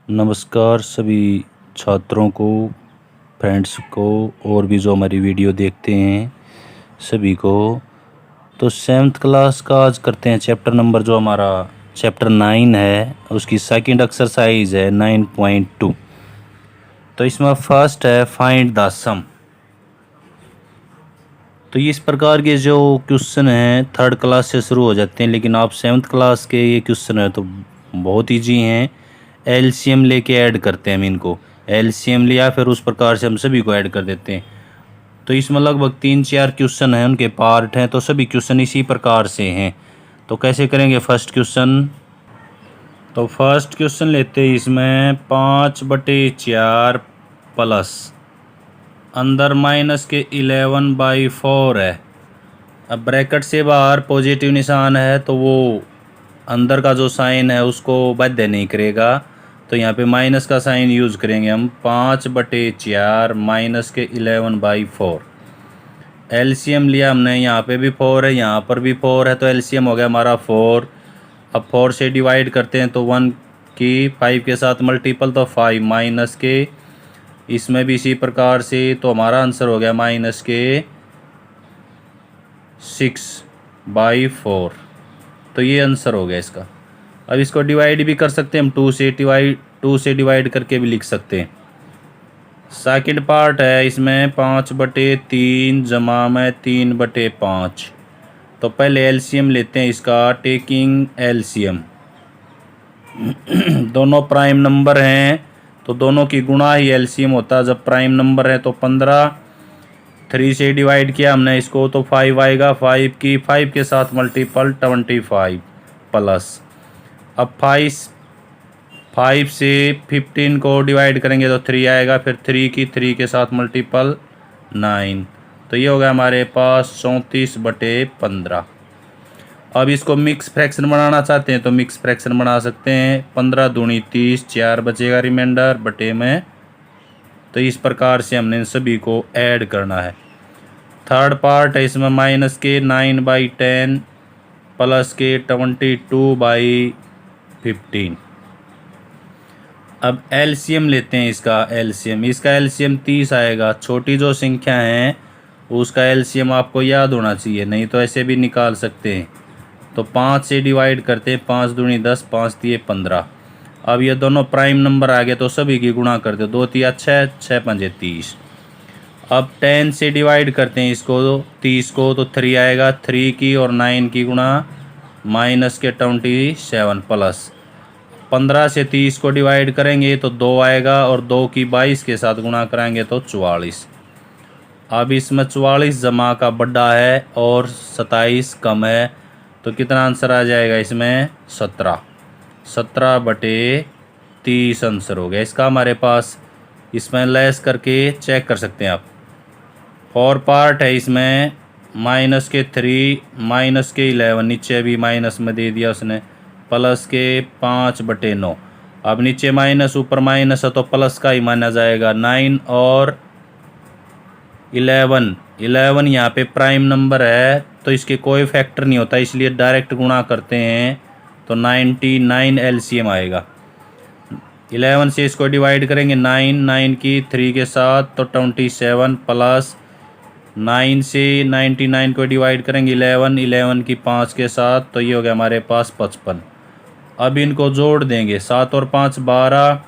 नमस्कार सभी छात्रों को, फ्रेंड्स को और भी जो हमारी वीडियो देखते हैं सभी को। तो 7th क्लास का आज करते हैं चैप्टर नंबर जो हमारा चैप्टर 9 है, उसकी सेकंड एक्सरसाइज है 9.2। तो इसमें फर्स्ट है फाइंड द सम। तो इस प्रकार के जो क्वेश्चन हैं 3rd क्लास से शुरू हो जाते हैं, लेकिन आप 7th क्लास के ये क्वेश्चन है तो बहुत ईजी हैं। एलसीएम लेके ऐड करते हैं हम इनको, एलसीएम लिया फिर उस प्रकार से हम सभी को ऐड कर देते हैं। तो इसमें लगभग 3-4 क्वेश्चन हैं, उनके पार्ट हैं, तो सभी क्वेश्चन इसी प्रकार से हैं। तो कैसे करेंगे फर्स्ट क्वेश्चन। तो फर्स्ट क्वेश्चन लेते हैं, इसमें 5/4 प्लस अंदर माइनस के 11/4 है। अब ब्रैकेट से बाहर पॉजिटिव निशान है तो वो अंदर का जो साइन है उसको बाध्य नहीं करेगा, तो यहाँ पे माइनस का साइन यूज़ करेंगे हम। 5/4 माइनस के 11/4। एलसीएम लिया हमने, यहाँ पे भी 4 है, यहाँ पर भी 4 है, तो एलसीएम हो गया हमारा 4। अब 4 से डिवाइड करते हैं तो 1 की 5 के साथ मल्टीपल तो 5 माइनस के, इसमें भी इसी प्रकार से, तो हमारा आंसर हो गया माइनस के 6/4। तो ये आंसर हो गया इसका। अब इसको डिवाइड भी कर सकते हैं हम, 2 से डिवाइड करके भी लिख सकते हैं। सेकंड पार्ट है इसमें 5/3 जमा में 3/5। तो पहले एलसीएम लेते हैं इसका, टेकिंग एलसीएम। दोनों प्राइम नंबर हैं तो दोनों की गुणा ही एलसीएम होता है। जब प्राइम नंबर है तो 15, 3 से डिवाइड किया हमने इसको तो 5 आएगा, 5 के साथ मल्टीपल 25 प्लस। अब 5 से 15 को डिवाइड करेंगे तो 3 आएगा, फिर 3 के साथ मल्टीपल 9। तो ये हो गया हमारे पास 34/15। अब इसको मिक्स फ्रैक्शन बनाना चाहते हैं तो मिक्स फ्रैक्शन बना सकते हैं। 15 दूनी 30, 4 बचेगा रिमाइंडर बटे में। तो इस प्रकार से हमने इन सभी को ऐड करना है। थर्ड पार्ट है इसमें माइनस के 9/10 प्लस के 22/15। अब एलसीएम लेते हैं इसका एलसीएम 30 आएगा। छोटी जो संख्या है उसका एलसीएम आपको याद होना चाहिए, नहीं तो ऐसे भी निकाल सकते हैं। तो 5 से डिवाइड करते हैं, 5 दूनी 10, 5 दिए 15। अब ये दोनों प्राइम नंबर आ गए तो सभी की गुणा कर दो, 2 तिया 6, 6 पंजे 30। अब 10 से डिवाइड करते हैं इसको 30 को, तो 3 आएगा, 3 की और 9 की गुणा माइनस के 27 प्लस। 15 से 30 को डिवाइड करेंगे तो 2 आएगा और 2 की 22 के साथ गुणा कराएंगे तो 44। अब इसमें 44 जमा का बड़ा है और 27 कम है, तो कितना आंसर आ जाएगा इसमें 17/30 आंसर हो गया इसका हमारे पास। इसमें लेस करके चेक कर सकते हैं आप। और पार्ट है इसमें माइनस के 3 माइनस के 11, नीचे भी माइनस में दे दिया उसने, प्लस के 5/9। अब नीचे माइनस ऊपर माइनस है तो प्लस का ही माना जाएगा। 9 और 11 यहाँ पे प्राइम नंबर है तो इसके कोई फैक्टर नहीं होता, इसलिए डायरेक्ट गुणा करते हैं तो 99 एलसीएम आएगा। 11 से इसको डिवाइड करेंगे 9 की 3 के साथ तो 27 प्लस 9 से 99 को डिवाइड करेंगे 11 की 5 के साथ, तो ये हो गया हमारे पास 55। अब इनको जोड़ देंगे, 7 और 5 12,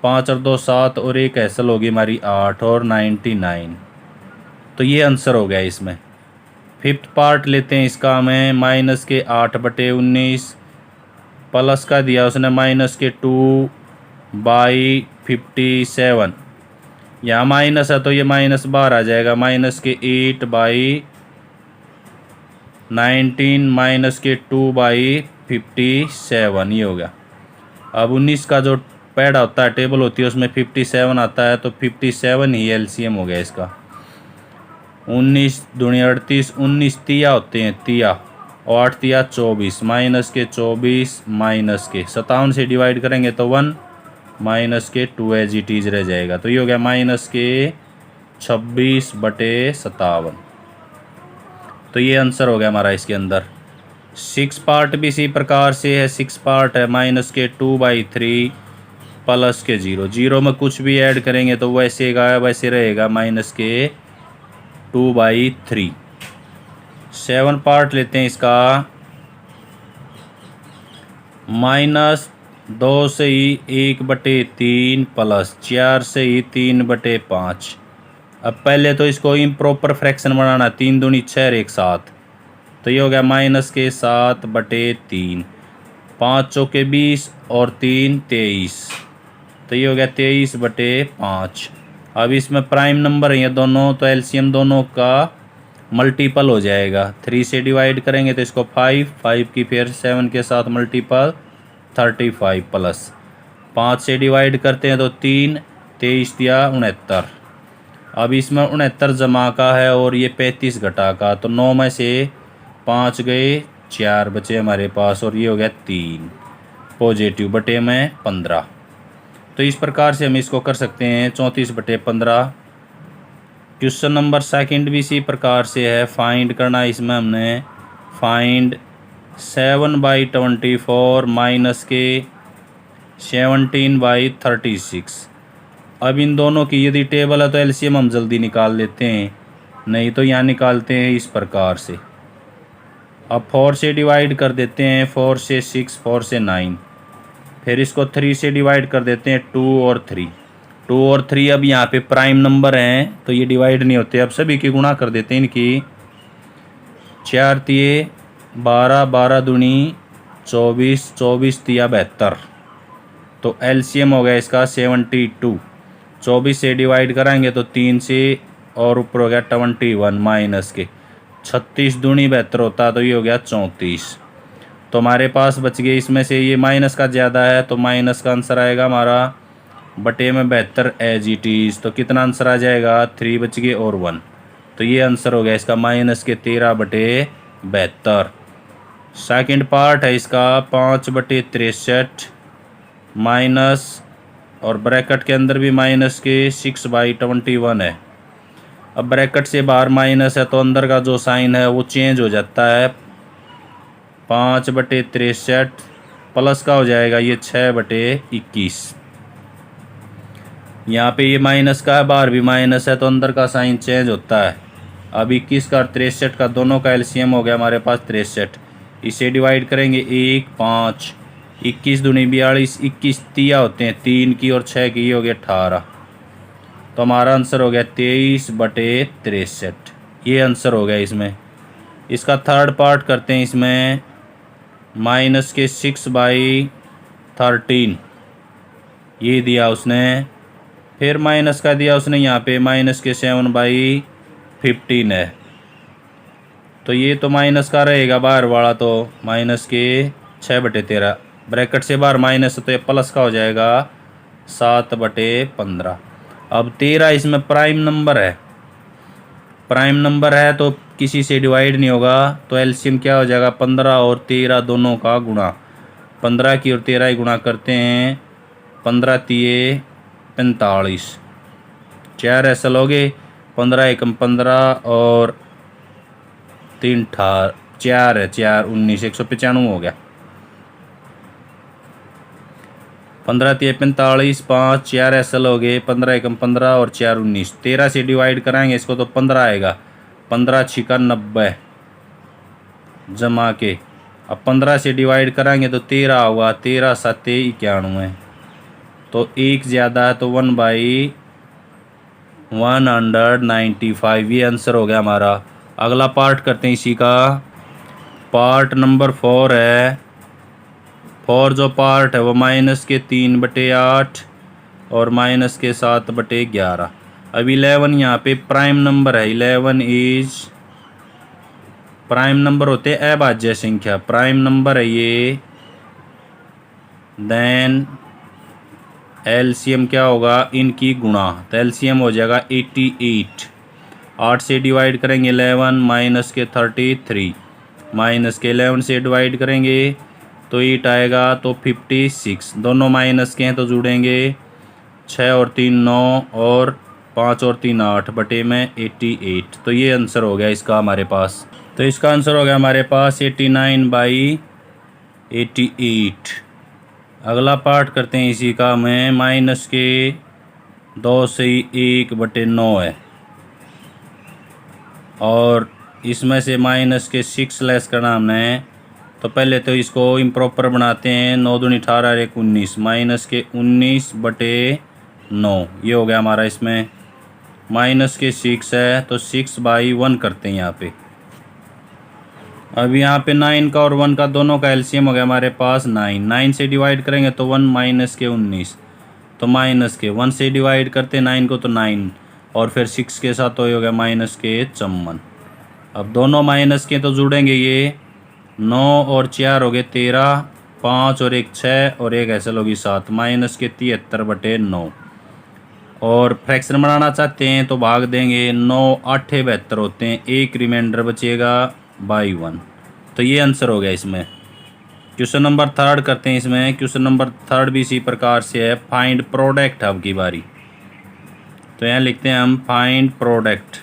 5 और 2 7 और 1 हैसल होगी हमारी 8 और 99। तो ये आंसर हो गया इसमें। फिफ्थ पार्ट लेते हैं इसका हमें, माइनस के 8/19 प्लस का दिया उसने माइनस के 2/57। यहाँ माइनस है तो ये माइनस बाहर आ जाएगा, माइनस के 8/19 माइनस के 2/57 ये हो गया। अब 19 का जो पैड होता है टेबल होती है उसमें 57 आता है, तो 57 ही एलसीएम हो गया इसका। 19 दूनी 38, 19 तिया होते हैं तिया, और 8 तिया 24, माइनस के 24 माइनस के 57 से डिवाइड करेंगे तो 1 माइनस के 2 एज इट इज रह जाएगा। तो ये हो गया माइनस के 26/57। तो ये आंसर हो गया हमारा इसके अंदर। 6 पार्ट भी इसी प्रकार से है। 6 पार्ट है माइनस के 2/3 प्लस के 0, 0 में कुछ भी ऐड करेंगे तो वैसे का वैसे रहेगा, माइनस के 2/3। 7 पार्ट लेते हैं इसका, -2 से ही 1/3 प्लस 4 से ही 3/5। अब पहले तो इसको इम्प्रॉपर फ्रैक्शन बनाना, 3 दूनी 6 और 1 7, तो ये हो गया माइनस के 7/3। 5 चौके 20 और 3 23, तो ये हो गया 23/5। अब इसमें प्राइम नंबर है ये दोनों, तो एलसीएम दोनों का मल्टीपल हो जाएगा। 3 से डिवाइड करेंगे तो इसको 5 की फिर 7 के साथ मल्टीपल 35 प्लस 5 से डिवाइड करते हैं तो 3, 23 दिया 69। अब इसमें 69 जमा का है और ये 35 घटा का, तो 9 में से 5 गए, 4 बचे हमारे पास और ये हो गया 3 पॉजिटिव बटे में 15। तो इस प्रकार से हम इसको कर सकते हैं 34/15। क्वेश्चन नंबर सेकंड भी इसी प्रकार से है, फाइंड करना। इसमें हमने फाइंड 7/24 माइनस के 17/36। अब इन दोनों की यदि टेबल है तो एलसीएम हम जल्दी निकाल लेते हैं, नहीं तो यहाँ निकालते हैं इस प्रकार से। अब 4 से डिवाइड कर देते हैं, 4 से 6, 4 से 9, फिर इसको 3 से डिवाइड कर देते हैं, 2 और 3। 2 और 3 अब यहाँ पे प्राइम नंबर हैं तो ये डिवाइड नहीं होते, अब सभी की गुणा कर देते हैं इनकी। 4 तिये 12, 12 दूनी 24, 24 तिया 72, तो एलसीएम हो गया इसका 72। 24 से डिवाइड कराएंगे तो 3 से और ऊपर हो गया 21 माइनस के 36 दूनी 72 होता, तो ये हो गया 34। तो हमारे पास बच गए इसमें से, ये माइनस का ज़्यादा है तो माइनस का आंसर आएगा हमारा बटे में 72 एज इट इज़। तो कितना आंसर आ जाएगा, 3 बच गए और 1, तो ये आंसर हो गया इसका माइनस के 13/72। सेकंड पार्ट है इसका 5/63 माइनस और ब्रैकेट के अंदर भी माइनस के 6/21 है। अब ब्रैकेट से बाहर माइनस है तो अंदर का जो साइन है वो चेंज हो जाता है, 5/63 प्लस का हो जाएगा ये 6/21। यहाँ पे ये माइनस का है, बाहर भी माइनस है तो अंदर का साइन चेंज होता है। अब 21 का 63 का दोनों का एलसीएम हो गया हमारे पास 63। इसे डिवाइड करेंगे 1, 5, 21 दूनी 42, 21 तिया होते हैं 3 की और 6 की, हो गया 18। तो हमारा आंसर हो गया 23/63, ये आंसर हो गया इसमें। इसका थर्ड पार्ट करते हैं, इसमें माइनस के 6/13 ये दिया उसने, फिर माइनस का दिया उसने यहाँ पे माइनस के 7/15 है, तो ये तो माइनस का रहेगा बाहर वाला, तो माइनस के 6/13, ब्रैकेट से बाहर माइनस तो ये प्लस का हो जाएगा 7/15। अब 13 इसमें प्राइम नंबर है, प्राइम नंबर है तो किसी से डिवाइड नहीं होगा, तो एलसीएम क्या हो जाएगा 15 और 13 दोनों का गुणा। 15 की और 13 ही गुणा करते हैं, 15 तिये 45, 4 ऐसा लोगे, 15 एकम 15 और 3 4 है 4 19, 195 हो गया। 15 तिये 45, 5 4 ऐसा लोगे, 15 एकम 15 और 4 19। 13 से डिवाइड कराएंगे इसको तो 15 आएगा, 15 छिका 90 जमा के। अब 15 से डिवाइड कराएंगे तो 13 होगा, 13 7 91, तो एक ज़्यादा है तो 1/195, ये आंसर हो गया हमारा। अगला पार्ट करते हैं इसी का, पार्ट नंबर 4 है। 4 जो पार्ट है वो माइनस के 3/8 और माइनस के 7/11। अब 11 यहाँ पे प्राइम नंबर है, 11 इज प्राइम नंबर होते हैं अभाज्य संख्या, प्राइम नंबर है ये। देन एलसीएम क्या होगा इनकी गुणा, तो एलसीएम हो जाएगा 88। 8 से डिवाइड करेंगे 11 माइनस के 33, माइनस के 11 से डिवाइड करेंगे तो 8 आएगा, तो 56, दोनों माइनस के हैं तो जुड़ेंगे 6 और 3 9 और 5 और 3 8 बटे में 88। तो ये आंसर हो गया इसका हमारे पास। तो इसका आंसर हो गया हमारे पास 89/88। अगला पार्ट करते हैं इसी का में, माइनस के 2/1/9 है और इसमें से माइनस के 6 लेस करना हमने। तो पहले तो इसको इम्प्रॉपर बनाते हैं। 9 दूनी 18 और 1 19, माइनस के 19/9 ये हो गया हमारा। इसमें माइनस के 6 है तो 6/1 करते हैं यहाँ पे। अब यहाँ पे 9 का और 1 का दोनों का एलसीएम हो गया हमारे पास 9। 9 से डिवाइड करेंगे तो 1 माइनस के 19, तो माइनस के 1 से डिवाइड करते 9 को तो 9 और फिर 6 के साथ तो ये हो गया माइनस के 54। अब दोनों माइनस के तो जुड़ेंगे ये, 9 और 4 हो गए 13, 5 और 1 6 और 1 ऐसे होगी 7, माइनस के 73/9। और फ्रैक्शन बनाना चाहते हैं तो भाग देंगे, 9 8 72 होते हैं, एक रिमाइंडर बचेगा बाई 1। तो ये आंसर हो गया इसमें। क्वेश्चन नंबर 3 करते हैं। इसमें क्वेश्चन नंबर 3 भी इसी प्रकार से है। फाइंड प्रोडक्ट अब की बारी। तो यहाँ लिखते हैं हम फाइंड प्रोडक्ट।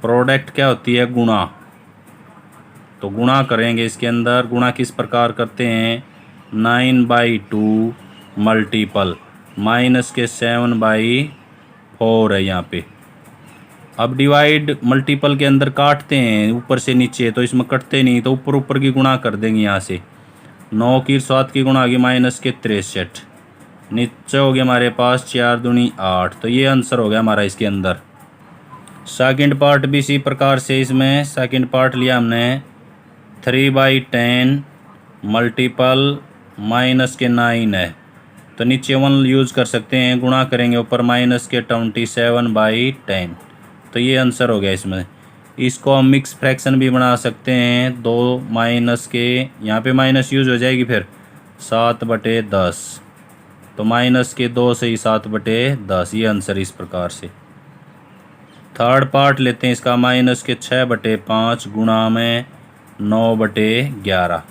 प्रोडक्ट क्या होती है? गुणा। तो गुणा करेंगे इसके अंदर। गुणा किस प्रकार करते हैं? 9/2 मल्टीपल माइनस के 7/4 है यहाँ पे। अब डिवाइड मल्टीपल के अंदर काटते हैं ऊपर से नीचे, तो इसमें कटते नहीं, तो ऊपर ऊपर की गुणा कर देंगे यहाँ से। 9 की 7 की गुणा होगी माइनस के 63, नीचे हो गया हमारे पास 4 दूनी 8। तो ये आंसर हो गया हमारा इसके अंदर। सेकंड पार्ट भी इसी प्रकार से। इसमें सेकंड पार्ट लिया हमने 3/10 मल्टीपल माइनस के 9 है, तो नीचे 1 यूज़ कर सकते हैं, गुणा करेंगे ऊपर माइनस के 27/10। तो ये आंसर हो गया इसमें। इसको हम मिक्स फ्रैक्शन भी बना सकते हैं। 2 माइनस के, यहाँ पे माइनस यूज़ हो जाएगी, फिर 7/10, तो माइनस के 2 से ही 7/10, ये आंसर इस प्रकार से। थर्ड पार्ट लेते हैं इसका, माइनस के 6/5 गुणा में 9/11।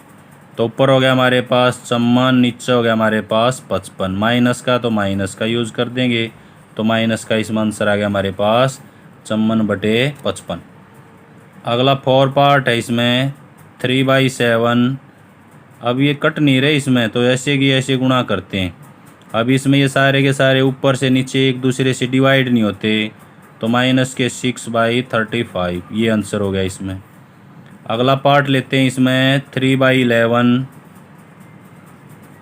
तो ऊपर हो गया हमारे पास 54, नीचे हो गया हमारे पास 55। माइनस का तो माइनस का यूज़ कर देंगे, तो माइनस का इसमें आंसर आ गया हमारे पास 54/55। अगला 4 पार्ट है। इसमें 3/7। अब ये कट नहीं रहे इसमें, तो ऐसे की ऐसे गुणा करते हैं। अब इसमें ये सारे के सारे ऊपर से नीचे एक दूसरे से डिवाइड नहीं होते, तो माइनस के 6/35, ये आंसर हो गया इसमें। अगला पार्ट लेते हैं इसमें 3/11।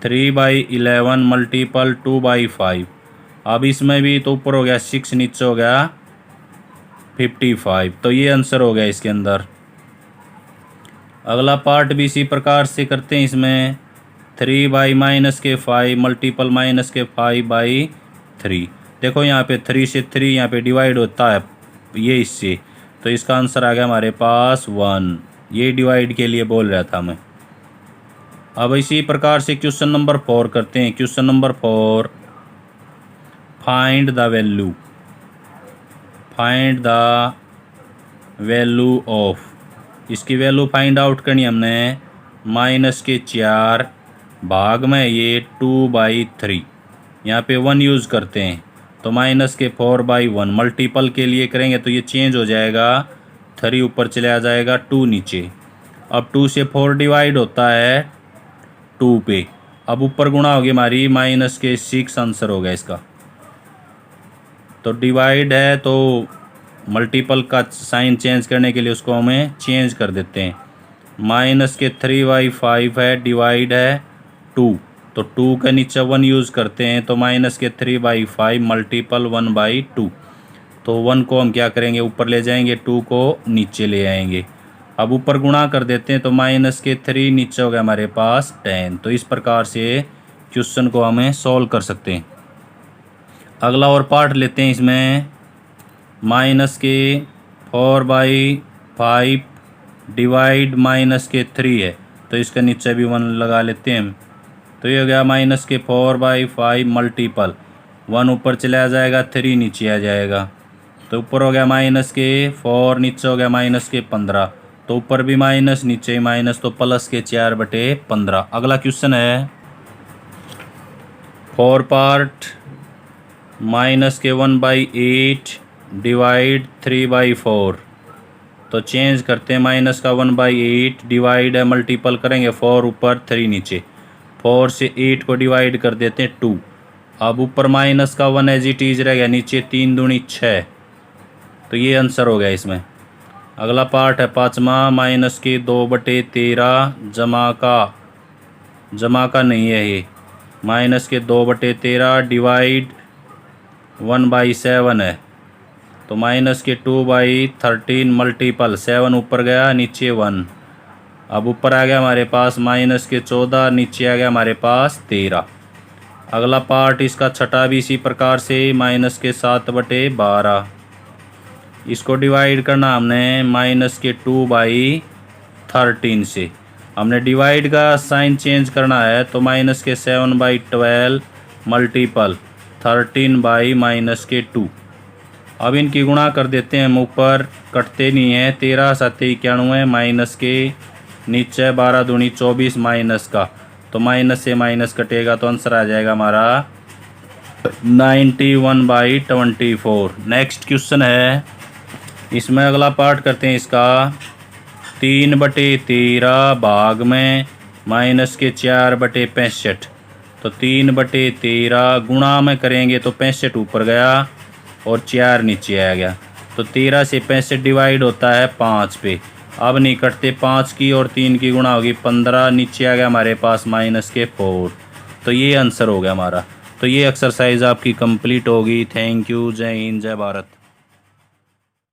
3/11 मल्टीपल 2/5। अब इसमें भी तो ऊपर हो गया 6, नीचे हो गया 55, तो ये आंसर हो गया इसके अंदर। अगला पार्ट भी इसी प्रकार से करते हैं। इसमें 3/-5 मल्टीपल माइनस के 5/3। देखो यहाँ पे 3 से 3 यहाँ पे डिवाइड होता है ये इससे, तो इसका आंसर आ गया हमारे पास 1। ये डिवाइड के लिए बोल रहा था मैं। अब इसी प्रकार से क्वेश्चन नंबर 4 करते हैं। Question number 4, find the value. Find the value of. इसकी वैल्यू फाइंड आउट करनी हमने। माइनस के 4 भाग में ये 2/3, यहाँ पे 1 यूज़ करते हैं, तो माइनस के 4/1 मल्टीपल के लिए करेंगे तो ये चेंज हो जाएगा, 3 ऊपर चले आ जाएगा, 2 नीचे। अब 2 से 4 डिवाइड होता है 2 पे। अब ऊपर गुणा होगी हमारी, माइनस के 6 आंसर हो गया इसका। तो डिवाइड है तो मल्टीपल का साइन चेंज करने के लिए उसको हमें चेंज कर देते हैं। माइनस के 3/5 है, डिवाइड है 2, तो 2 के नीचे 1 यूज़ करते हैं, तो माइनस के 3/5 मल्टीपल 1/2। तो 1 को हम क्या करेंगे, ऊपर ले जाएंगे, 2 को नीचे ले आएंगे। अब ऊपर गुणा कर देते हैं, तो माइनस के 3 नीचे हो गया हमारे पास 10। तो इस प्रकार से क्वेश्चन को हमें सॉल्व कर सकते हैं। अगला और पार्ट लेते हैं। इसमें माइनस के 4/5 डिवाइड माइनस के 3 है, तो इसके नीचे भी 1 लगा लेते हैं हम। तो ये हो गया माइनस के 4/5 मल्टीपल 1 ऊपर चला जाएगा, 3 नीचे आ जाएगा, तो ऊपर हो गया माइनस के 4, नीचे हो गया माइनस के 15। तो ऊपर भी माइनस, नीचे ही माइनस, तो प्लस के 4/15। अगला क्वेश्चन है 4 पार्ट, माइनस के 1/8 डिवाइड 3/4। तो चेंज करते हैं, माइनस का 1/8 डिवाइड है, मल्टीपल करेंगे 4 ऊपर 3 नीचे, 4 से 8 को डिवाइड कर देते हैं 2। अब ऊपर माइनस का 1 एज इट इज रह गया, नीचे 3 दूनी 6। तो ये आंसर हो गया इसमें। अगला पार्ट है पाँचवा, माइनस के 2/13 जमा का नहीं है ये, माइनस के 2/13 डिवाइड 1/7 है। तो माइनस के 2/13 मल्टीपल 7 ऊपर गया, नीचे 1। अब ऊपर आ गया हमारे पास माइनस के 14, नीचे आ गया हमारे पास 13। अगला पार्ट इसका छठा भी इसी प्रकार से, माइनस के 7/12। इसको डिवाइड करना हमने माइनस के 2/13 से। हमने डिवाइड का साइन चेंज करना है, तो माइनस के 7/12 मल्टीपल 13/-2। अब इनकी गुणा कर देते हैं हम, ऊपर कटते नहीं हैं। 13 7 91, माइनस के नीचे 12 दूनी 24 माइनस का, तो माइनस से माइनस कटेगा तो आंसर आ जाएगा हमारा 91/24। नेक्स्ट क्वेश्चन है, इसमें अगला पार्ट करते हैं इसका। 3/13 भाग में माइनस के 4/65। तो 3/13 गुणा में करेंगे तो 65 ऊपर गया और 4 नीचे आ गया। तो 13 से 65 डिवाइड होता है 5 पे। अब नहीं कटते, 5 की और 3 की गुणा होगी 15, नीचे आ गया हमारे पास माइनस के 4। तो ये आंसर हो गया हमारा। तो ये एक्सरसाइज आपकी कंप्लीट होगी। Thank you. जय हिंद, जय भारत।